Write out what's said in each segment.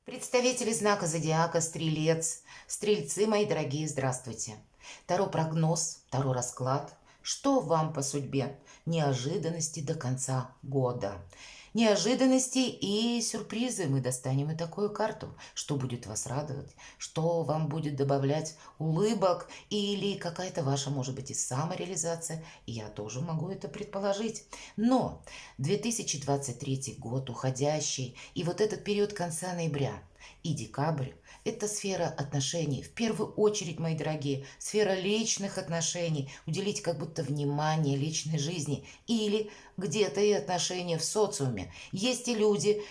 Представители знака зодиака Стрелец, Стрельцы, мои дорогие, здравствуйте. Таро прогноз, Таро расклад. Что вам по судьбе? Неожиданности до конца года. Неожиданности и сюрпризы. Мы достанем и такую карту. Что будет вас радовать? Что вам будет добавлять улыбок? Или какая-то ваша, может быть, и самореализация? Я тоже могу это предположить. Но 2023 год, уходящий, и вот этот период конца ноября и декабрь – это сфера отношений. В первую очередь, мои дорогие, сфера личных отношений. Уделить как будто внимание личной жизни. Или где-то и отношения в социуме. Есть и люди,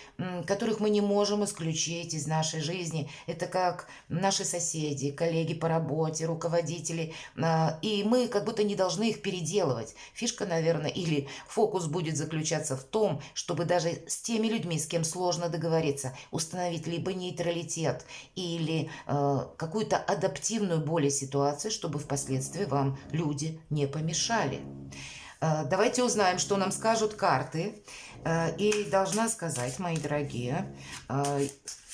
которых мы не можем исключить из нашей жизни. Это как наши соседи, коллеги по работе, руководители. И мы как будто не должны их переделывать. Фишка, наверное, или фокус будет заключаться в том, чтобы даже с теми людьми, с кем сложно договориться, установить либо нейтралитет или какую-то адаптивную более ситуацию, чтобы впоследствии вам люди не помешали. Давайте узнаем, что нам скажут карты. И должна сказать, мои дорогие,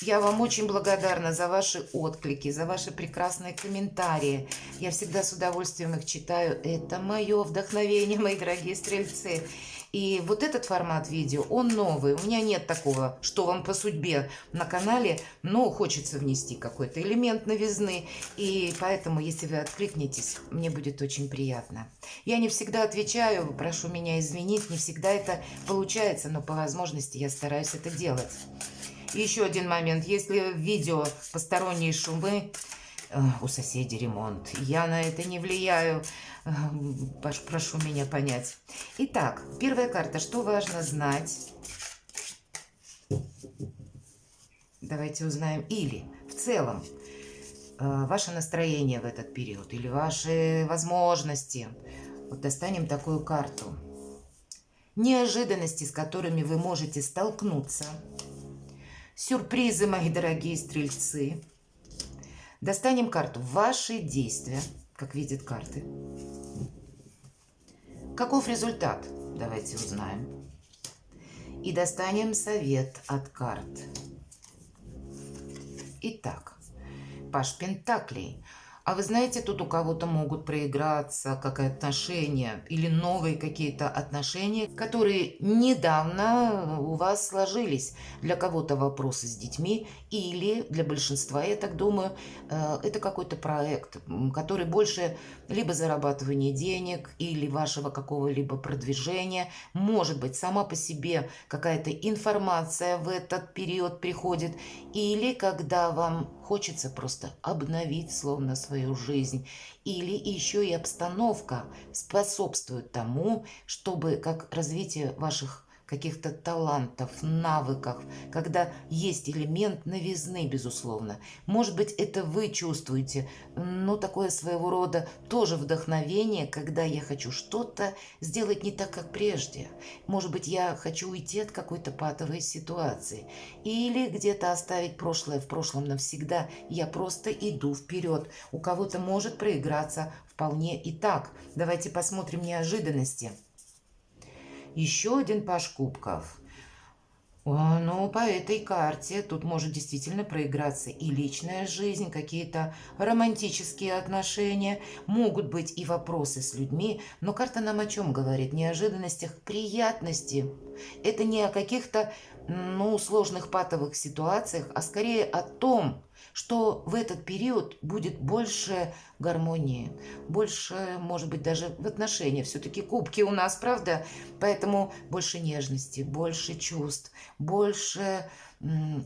я вам очень благодарна за ваши отклики, за ваши прекрасные комментарии. Я всегда с удовольствием их читаю. Это мое вдохновение, мои дорогие стрельцы. И вот этот формат видео, он новый. У меня нет такого, что вам по судьбе на канале, но хочется внести какой-то элемент новизны. И поэтому, если вы откликнетесь, мне будет очень приятно. Я не всегда отвечаю, прошу меня извинить, не всегда это получается, но по возможности я стараюсь это делать. И еще один момент. Если в видео посторонние шумы, у соседей ремонт, я на это не влияю. Прошу меня понять. Итак, первая карта. Что важно знать? Давайте узнаем. Или в целом ваше настроение в этот период или ваши возможности. Вот достанем такую карту. Неожиданности, с которыми вы можете столкнуться. Сюрпризы, мои дорогие стрельцы. Достанем карту. Ваши действия, как видят карты. Каков результат? Давайте узнаем. И достанем совет от карт. Итак, Паж Пентаклей. А вы знаете, тут у кого-то могут проиграться какое-то отношения или новые какие-то отношения, которые недавно у вас сложились. Для кого-то вопросы с детьми или для большинства, я так думаю, это какой-то проект, который больше либо зарабатывание денег или вашего какого-либо продвижения. Может быть, сама по себе какая-то информация в этот период приходит. Или когда вам хочется просто обновить словно свою жизнь. Или еще и обстановка способствует тому, чтобы как развитие ваших каких-то талантов, навыков, когда есть элемент новизны, безусловно. Может быть, это вы чувствуете, ну, такое своего рода тоже вдохновение, когда я хочу что-то сделать не так, как прежде. Может быть, я хочу уйти от какой-то патовой ситуации. Или где-то оставить прошлое в прошлом навсегда. Я просто иду вперед. У кого-то может проиграться вполне и так. Давайте посмотрим неожиданности. Еще один паж кубков. Ну, по этой карте тут может действительно проиграться и личная жизнь, какие-то романтические отношения, могут быть и вопросы с людьми, но карта нам о чем говорит? Неожиданностях, приятности. Это не о каких-то, ну, сложных патовых ситуациях, а скорее о том, что в этот период будет больше гармонии, больше, может быть, даже в отношениях. Все-таки кубки у нас, правда? Поэтому больше нежности, больше чувств, больше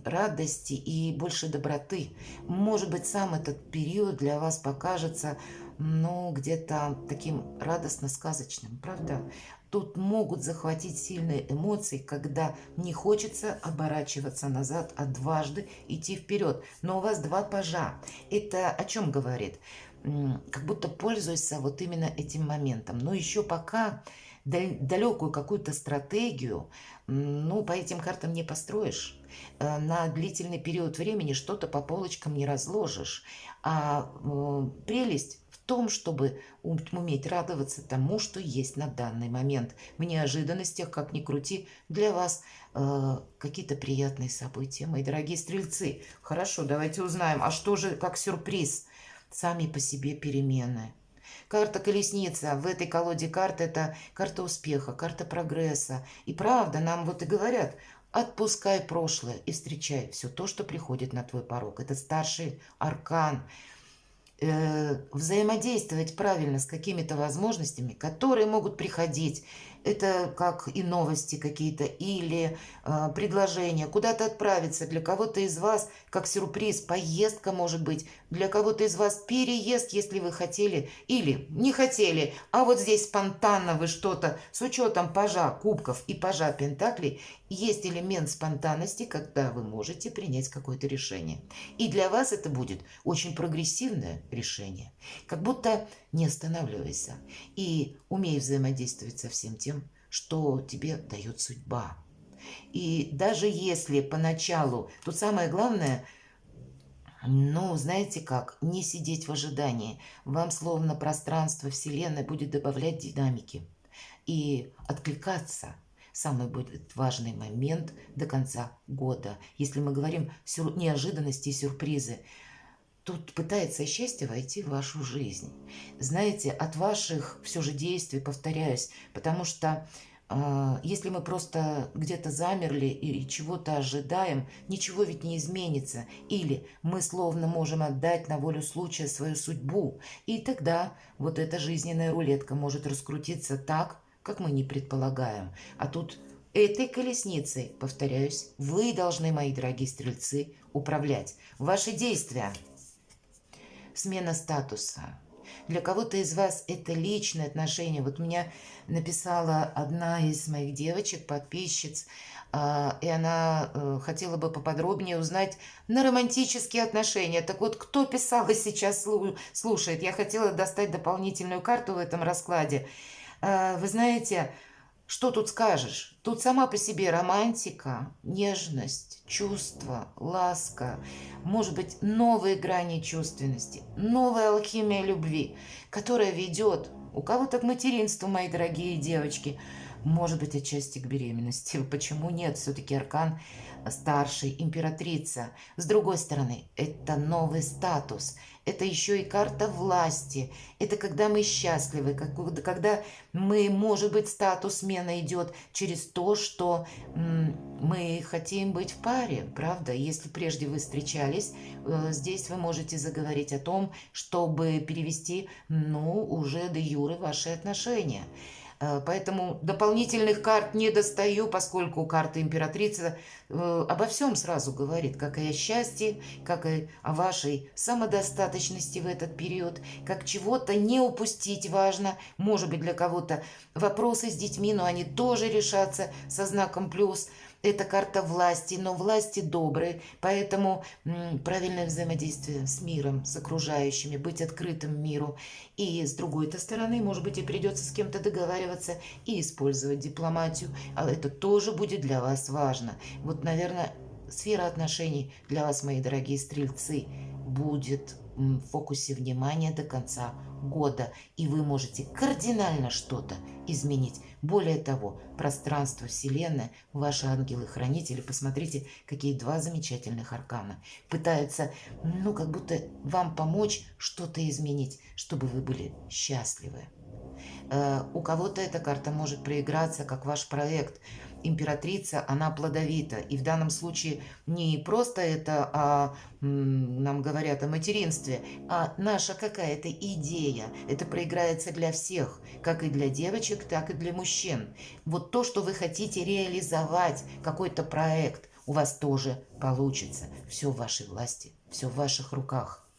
радости и больше доброты. Может быть, сам этот период для вас покажется, ну, где-то таким радостно-сказочным, правда? Тут могут захватить сильные эмоции, когда не хочется оборачиваться назад, а дважды идти вперед. Но у вас два пажа. Это о чем говорит? Как будто пользуешься вот именно этим моментом. Но еще пока далекую какую-то стратегию, ну, по этим картам не построишь. На длительный период времени что-то по полочкам не разложишь. А прелесть в том, чтобы уметь радоваться тому, что есть на данный момент. В неожиданностях, как ни крути, для вас какие-то приятные события, мои дорогие стрельцы. Хорошо, давайте узнаем, а что же как сюрприз? Сами по себе перемены. Карта колесница в этой колоде карт — это карта успеха, карта прогресса. И правда, нам вот и говорят, отпускай прошлое и встречай все то, что приходит на твой порог. Это старший аркан. Взаимодействовать правильно с какими-то возможностями, которые могут приходить. Это как и новости какие-то, или предложения, куда-то отправиться. Для кого-то из вас, как сюрприз, поездка может быть. Для кого-то из вас переезд, если вы хотели или не хотели. А вот здесь спонтанно вы что-то, с учетом пажа кубков и пажа пентаклей, есть элемент спонтанности, когда вы можете принять какое-то решение. И для вас это будет очень прогрессивное решение. Как будто не останавливайся и умей взаимодействовать со всем тем, что тебе дает судьба. И даже если поначалу, тут самое главное, ну, знаете как, не сидеть в ожидании. Вам словно пространство Вселенной будет добавлять динамики и откликаться. Самый будет важный момент до конца года. Если мы говорим неожиданности и сюрпризы, тут пытается счастье войти в вашу жизнь. Знаете, от ваших все же действий, повторяюсь, потому что если мы просто где-то замерли и чего-то ожидаем, ничего ведь не изменится. Или мы словно можем отдать на волю случая свою судьбу. И тогда вот эта жизненная рулетка может раскрутиться так, как мы не предполагаем. А тут этой колесницей, повторяюсь, вы должны, мои дорогие стрельцы, управлять. Ваши действия. Смена статуса. Для кого-то из вас это личные отношения. Вот меня написала одна из моих девочек, подписчиц, и она хотела бы поподробнее узнать на романтические отношения. Так вот, кто писал и сейчас слушает? Я хотела достать дополнительную карту в этом раскладе. Вы знаете, что тут скажешь? Тут сама по себе романтика, нежность, чувство, ласка, может быть, новые грани чувственности, новая алхимия любви, которая ведет у кого-то к материнству, мои дорогие девочки, может быть, отчасти к беременности. Почему нет? Все-таки аркан старший, императрица. С другой стороны, это новый статус. Это еще и карта власти. Это когда мы счастливы, когда мы, может быть, статус смена идет через то, что мы хотим быть в паре, правда? Если прежде вы встречались, здесь вы можете заговорить о том, чтобы перевести, ну, уже де юре ваши отношения. Поэтому дополнительных карт не достаю, поскольку карта императрицы обо всем сразу говорит, как и о счастье, как и о вашей самодостаточности в этот период, как чего-то не упустить важно. Может быть, для кого-то вопросы с детьми, но они тоже решатся со знаком плюс. Это карта власти, но власти добрые, поэтому правильное взаимодействие с миром, с окружающими, быть открытым миру. И с другой-то стороны, может быть, и придется с кем-то договариваться и использовать дипломатию, а это тоже будет для вас важно. Вот, наверное, сфера отношений для вас, мои дорогие стрельцы, будет в фокусе внимания до конца года, и вы можете кардинально что-то изменить. Более того, пространство Вселенной, ваши ангелы-хранители, посмотрите, какие два замечательных аркана, пытаются, ну, как будто вам помочь что-то изменить, чтобы вы были счастливы. У кого-то эта карта может проиграться, как ваш проект. Императрица, она плодовита. И в данном случае не просто это, нам говорят о материнстве, а наша какая-то идея. Это проиграется для всех, как и для девочек, так и для мужчин. Вот то, что вы хотите реализовать, какой-то проект, у вас тоже получится. Все в вашей власти, все в ваших руках.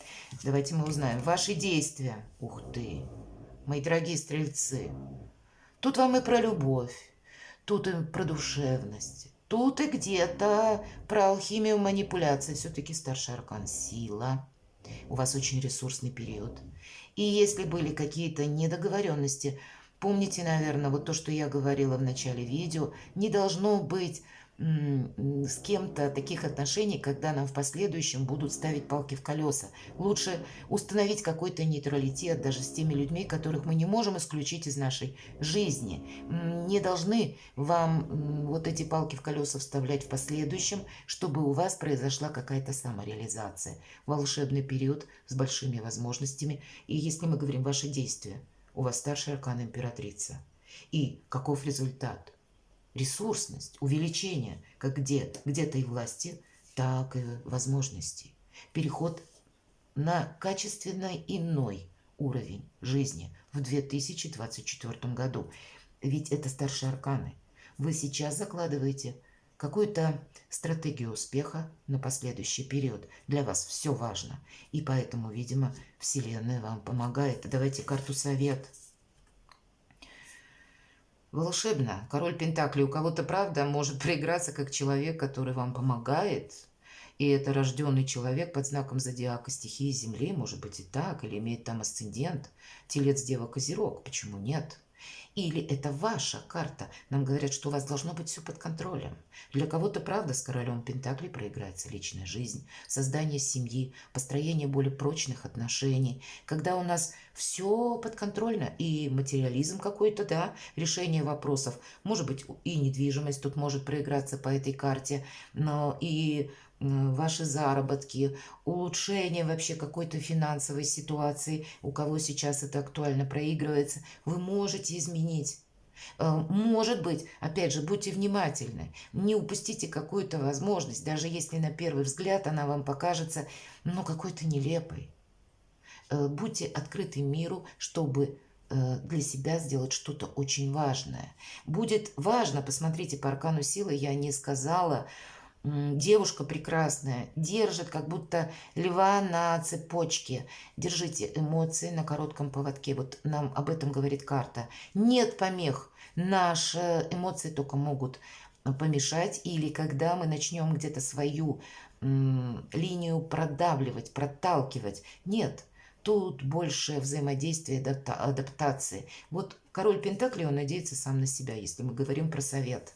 Давайте мы узнаем ваши действия. Ух ты, мои дорогие стрельцы. Тут вам и про любовь, тут и про душевность, тут и где-то про алхимию манипуляции. Все-таки старший аркан — сила. У вас очень ресурсный период. И если были какие-то недоговоренности, Помните, наверное, вот то, что я говорила в начале видео, не должно быть с кем-то таких отношений, когда нам в последующем будут ставить палки в колеса. Лучше установить какой-то нейтралитет даже с теми людьми, которых мы не можем исключить из нашей жизни. Не должны вам вот эти палки в колеса вставлять в последующем, чтобы у вас произошла какая-то самореализация. Волшебный период с большими возможностями. И если мы говорим ваши действия, у вас старший аркан императрица. И каков результат? Ресурсность, увеличение как где-то и власти, так и возможностей. Переход на качественно иной уровень жизни в 2024 году. Ведь это старшие арканы. Вы сейчас закладываете какую-то стратегию успеха на последующий период. Для вас все важно. И поэтому, видимо, Вселенная вам помогает. Давайте карту совет. Волшебно. Король Пентаклей. У кого-то, правда, может проиграться как человек, который вам помогает. И это рожденный человек под знаком зодиака стихии Земли, может быть и так, или имеет там асцендент, Телец, Дева, Козерог. Почему нет? Или это ваша карта. Нам говорят, что у вас должно быть все под контролем. Для кого-то, правда, с королем Пентаклей проиграется личная жизнь, создание семьи, построение более прочных отношений. Когда у нас все подконтрольно, и материализм какой-то, да, решение вопросов. Может быть, и недвижимость тут может проиграться по этой карте, но и ваши заработки, улучшение вообще какой-то финансовой ситуации, у кого сейчас это актуально проигрывается, вы можете изменить. Может быть, опять же, будьте внимательны, не упустите какую-то возможность, даже если на первый взгляд она вам покажется, ну, какой-то нелепой. Будьте открыты миру, чтобы для себя сделать что-то очень важное. Будет важно, посмотрите по аркану силы, я не сказала, девушка прекрасная, держит как будто льва на цепочке. Держите эмоции на коротком поводке. Вот нам об этом говорит карта. Нет помех. Наши эмоции только могут помешать. Или когда мы начнем где-то свою линию продавливать, проталкивать. Нет. Тут больше взаимодействия, адаптации. Вот король Пентаклей, он надеется сам на себя, если мы говорим про совет.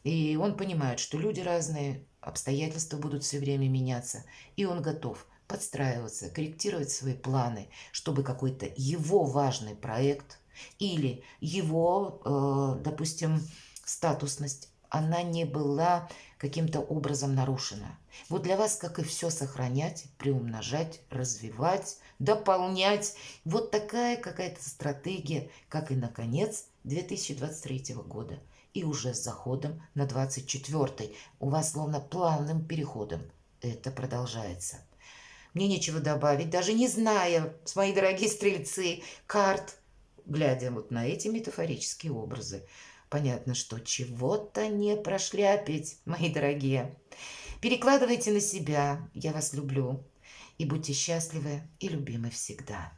И он понимает, что люди разные, обстоятельства будут все время меняться. И он готов подстраиваться, корректировать свои планы, чтобы какой-то его важный проект или его, допустим, статусность, она не была каким-то образом нарушена. Вот для вас, как и все, сохранять, приумножать, развивать, дополнять. Вот такая какая-то стратегия, как и, наконец, 2023 года. И уже с заходом на 24-й. У вас словно плавным переходом это продолжается. Мне нечего добавить, даже не зная, мои дорогие стрельцы, карт, глядя вот на эти метафорические образы. Понятно, что чего-то не прошляпить, мои дорогие. Перекладывайте на себя, я вас люблю. И будьте счастливы и любимы всегда.